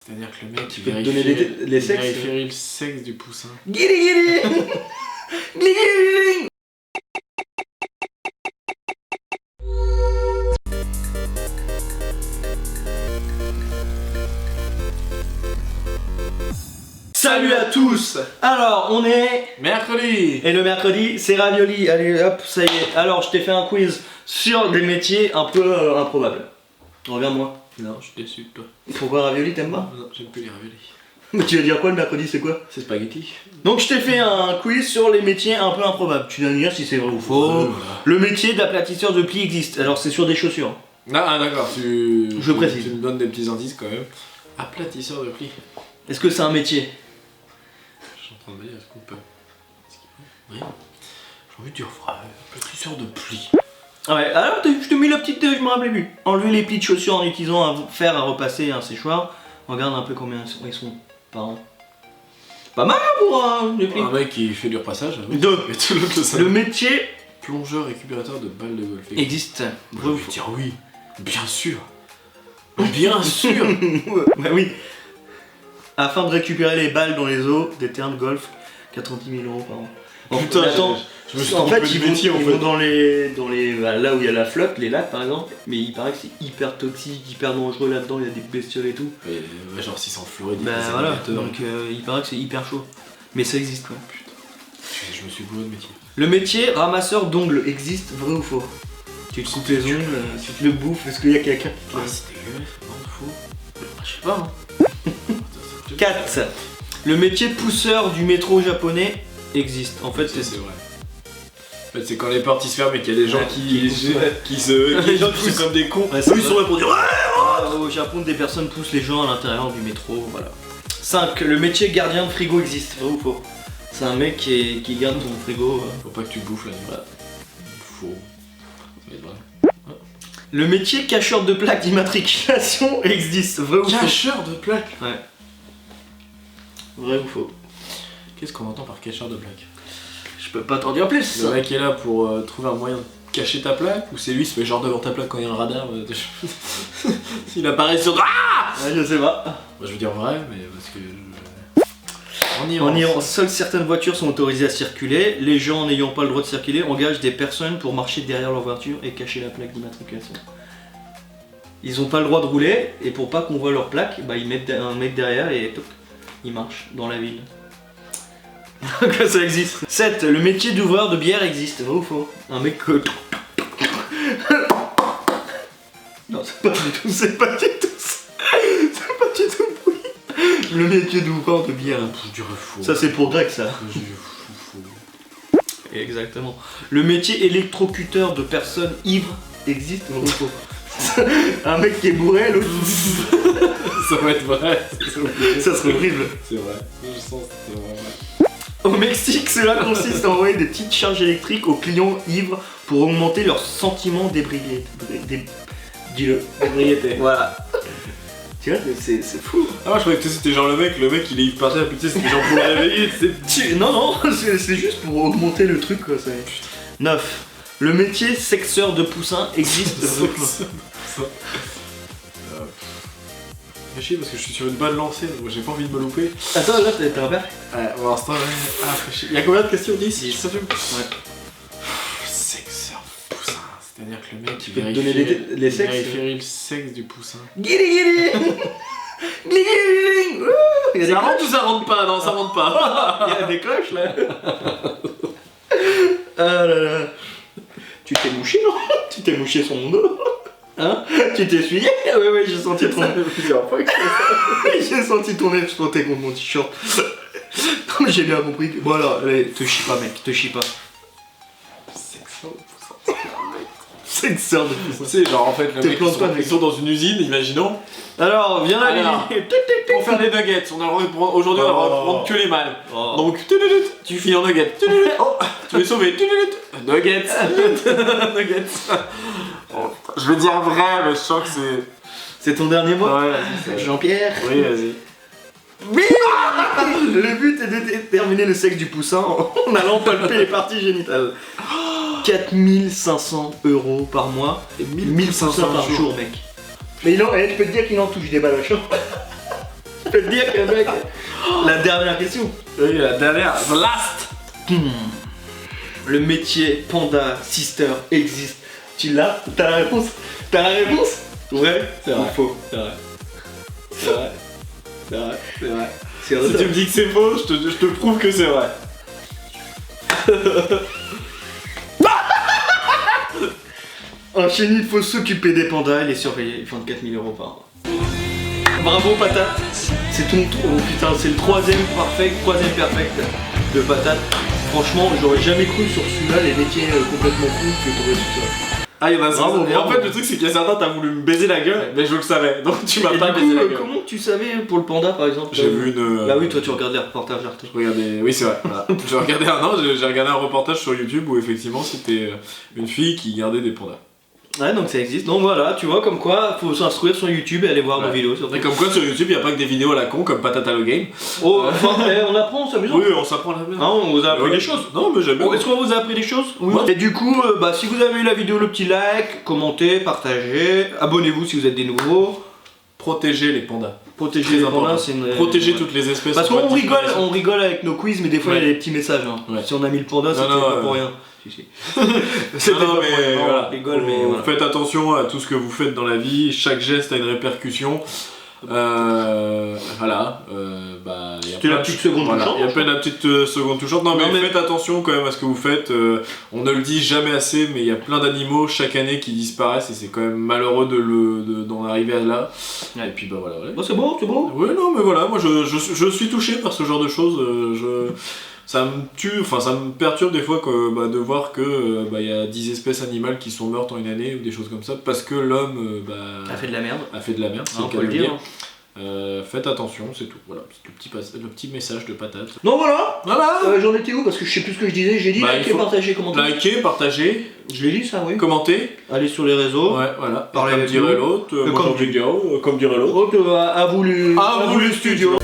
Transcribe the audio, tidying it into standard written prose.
C'est-à-dire que le mec Tu peux te donner les sexes. vérifierait le sexe du poussin. Guili guili. Salut à tous. Alors on est Mercredi. et le mercredi c'est ravioli. Allez hop, ça y est. Alors je t'ai fait un quiz sur des métiers un peu improbables. Regarde-moi. Non, je suis déçu de toi. Pourquoi ravioli, t'aimes pas? Non, j'aime plus les raviolis. Mais tu vas dire quoi le mercredi, c'est quoi? C'est spaghetti. Donc je t'ai fait un quiz sur les métiers un peu improbables. Tu vas me dire si c'est vrai ou faux. Voilà. Le métier d'aplatisseur de plis existe. Alors c'est sur des chaussures. Ah d'accord, Je précise. Tu me donnes des petits indices quand même. Aplatisseur de plis. Est-ce que c'est un métier? Je suis en train de me dire, est-ce qu'on peut... Oui. J'ai envie de dire vrai. Aplatisseur de plis. Ah ouais, alors je te mets la petite, je me rappelais plus. Enlever les plis de chaussures en utilisant un fer à repasser un séchoir. Regarde un peu combien ils sont par an. Pas mal pour les plis. Un mec qui fait du repassage. Oui. Deux. Et tout l'autre, ça. Le métier Plongeur récupérateur de balles de golf. existe. Je vais dire oui. Bien sûr. Bien sûr. Bah oui. Afin de récupérer les balles dans les eaux des terrains de golf, 90 000 € par an. Putain, attends, je me suis en trompé fait, de ils métier, vont dans les bah, là où il y a la flotte, les lacs par exemple, mais il paraît que c'est hyper toxique, hyper dangereux là-dedans, il y a des bestioles et tout. Ouais, genre 600 Floride. Bah voilà, donc il paraît que c'est hyper chaud. Mais ça existe quoi. Putain, je me suis gouré de métier. Le métier ramasseur d'ongles existe, vrai ou faux? Tu te coupes les ongles, tu te le bouffes, est-ce qu'il y a quelqu'un qui te Ah, le... c'est dégueulasse, non, faux. Je sais pas. Hein. 4. Le métier pousseur du métro japonais existe. En fait, C'est vrai. En fait, c'est quand les portes ils se ferment et qu'il y a des gens Ouais, qui les gens qui sont comme des cons. Ouais, Eux ils sont là pour dire au Japon, des personnes poussent les gens à l'intérieur du métro, voilà. 5. Le métier gardien de frigo existe, vrai ou faux? C'est un mec qui garde ton frigo. Faut pas que tu bouffes là. Voilà. Faux. Mais vrai. Le métier cacheur de plaques d'immatriculation existe, vrai ou faux? Cacheur de plaques. Ouais. Vrai ou faux? Qu'est-ce qu'on entend par cacheur de plaques? Je peux pas t'en dire plus. Le mec est là pour trouver un moyen de cacher ta plaque ou c'est lui qui se met genre devant ta plaque quand il y a un radar il apparaît sur... Ah Ouais, je sais pas. Moi je veux dire vrai mais parce que... En Iran, seules certaines voitures sont autorisées à circuler. Les gens n'ayant pas le droit de circuler engagent des personnes pour marcher derrière leur voiture et cacher la plaque d'immatriculation. Ils ont pas le droit de rouler et pour pas qu'on voit leur plaque, bah ils mettent un mec derrière et toc, ils marchent dans la ville. Donc ça existe. 7. Le métier d'ouvreur de bière existe, vrai ou faux? Un mec que... Non, c'est pas du tout, c'est pas du tout le bruit. Le métier d'ouvreur de bière. Je dirais faux. Ça c'est pour Greg ça. Je dirais faux. Exactement. Le métier électrocuteur de personnes ivres existe, vrai ou faux? Un mec qui est bourré, l'autre... Ça va être vrai. Ça serait horrible. C'est vrai. Je sens que c'est vrai. Au Mexique, cela consiste à envoyer des petites charges électriques aux clients ivres pour augmenter leur sentiment d'ébriété. Dis-le. D'ébriété. Voilà. Tu vois, c'est fou. Ah moi je croyais que c'était genre le mec il est ivre par terre, puis tu sais c'était genre pour le réveiller, Non, c'est juste pour augmenter le truc quoi. 9. Le métier sexeur de poussins existe. Fais chier parce que je suis sur une bonne lancée, donc j'ai pas envie de me louper. Attends, là t'as un verre? Ouais, pour l'instant, ouais. Ah, fais chier. Y'a combien de questions? 10? 10. Ça fait... Ouais. Sexeur de poussin. C'est-à-dire que le mec Tu peux te donner les sexes? vérifierait le sexe du poussin. Guili guili. Ça rentre ou ça rentre pas? Non, ça rentre pas. Il y a des cloches là. Ah là là. Tu t'es mouché non? Tu t'es mouché sur mon dos? Hein? Tu t'es essuyé? Ouais, j'ai senti ton nez. J'ai senti ton nez frotter contre mon t-shirt. Non mais j'ai bien compris que... Bon alors, allez, te chie pas mec, te chie pas. Sexeur de poussin. Sexeur de poussin. Tu sais, genre en fait, le mec, pas, ils sont dans une usine, imaginons. Alors, viens là, Alors, pour faire des nuggets, on a le droit de prendre... Aujourd'hui, on a le droit de prendre que les mâles. Oh. Donc, tu finis en nuggets. Oh, tu es sauvé. Nuggets. Nuggets. Oh, je vais dire vrai, mais je sens que c'est... C'est ton dernier mot? Ouais, vas-y. Jean-Pierre. Oui, vas-y. Oui. Le but est de déterminer le sexe du poussin en allant palper les parties génitales. 4500 € par mois et 1500 par jour, mec. Mais il en, je peux te dire qu'il en touche des baloches. Je peux te dire que mec. La dernière question. Oui, la dernière, the last. Le métier panda sister existe. Tu l'as? T'as la réponse? T'as la réponse? Vrai? C'est vrai. Ou faux? C'est vrai. C'est vrai. C'est vrai. C'est vrai. C'est Si tu me dis que c'est faux, je te prouve que c'est vrai. Un chenil, il faut s'occuper des pandas et les surveiller. Ils font 4000 € par an. Bravo Patate. C'est ton oh putain, c'est le troisième perfect de Patate. Franchement, j'aurais jamais cru sur celui-là les métiers complètement fous que t'aurais su ça. Ah, il y en a Bravo, et en bravo. fait, le truc, c'est qu'il y a certains, t'as voulu me baiser la gueule, mais je le savais, donc tu m'as Et pas du baisé coup, la gueule. comment tu savais pour le panda par exemple? J'ai vu une. Bah oui, toi tu regardes les reportages Arte. Je regardais, oui c'est vrai. Voilà. J'ai regardé un reportage sur YouTube où effectivement c'était une fille qui gardait des pandas. Ouais, donc ça existe. Donc voilà, tu vois, comme quoi, faut s'instruire sur YouTube et aller voir nos Ouais. vidéos. Surtout. Et comme quoi sur YouTube il n'y a pas que des vidéos à la con comme Patate Hello Game. Oh, enfin, on apprend, on s'amuse. Oui, on s'apprend la merde. Hein, on vous a appris Ouais. des choses. Non mais j'aime bien. Oh, est-ce qu'on vous a appris des choses? Oui. Et du coup, bah, si vous avez eu la vidéo, le petit like, commentez, partagez, abonnez-vous si vous êtes des nouveaux. Protéger les pandas. Protégez Très les important. pandas, c'est une. Protéger toutes les espèces. Parce pour qu'on être rigole, disparaissant. on rigole avec nos quiz, mais des fois il y a Ouais. des petits messages. Hein. Ouais. Si on a mis le panda, c'était non, pas pour rien. Si, si. C'était Non, pas mais pour rien. Non, voilà. on rigole, mais voilà. Faites attention à tout ce que vous faites dans la vie, chaque geste a une répercussion. Voilà. Bah, y a C'était plein la de petite ch- seconde voilà, touchante. il y a plein de petites secondes touchantes. Non, Non, mais mais- faites attention quand même à ce que vous faites. On ne le dit jamais assez, mais il y a plein d'animaux chaque année qui disparaissent et c'est quand même malheureux d'en arriver à là. Ouais. Et puis bah voilà. Ouais. Bon, c'est beau, c'est beau. Oui, non, mais voilà, moi je suis touché par ce genre de choses. Ça me tue, enfin ça me perturbe des fois de voir que y a 10 espèces animales qui sont mortes en une année ou des choses comme ça parce que l'homme Ça fait de la merde. a fait de la merde, c'est Hein, le on cas peut de le le dire. dire. Faites attention, c'est tout. Voilà, le petit message de Patate. Donc voilà. Voilà. J'en étais où? Parce que je sais plus ce que je disais. J'ai dit Bah, liker, il faut- partager, commenter. Likez, partagez, Je l'ai dit ça, oui. commentez. Allez sur les réseaux. Ouais, voilà. Parlez Comme avec dirait nous. l'autre, moi comme j'ai envie de dire, comme dirait l'autre. À vous le À vous le studio. studio.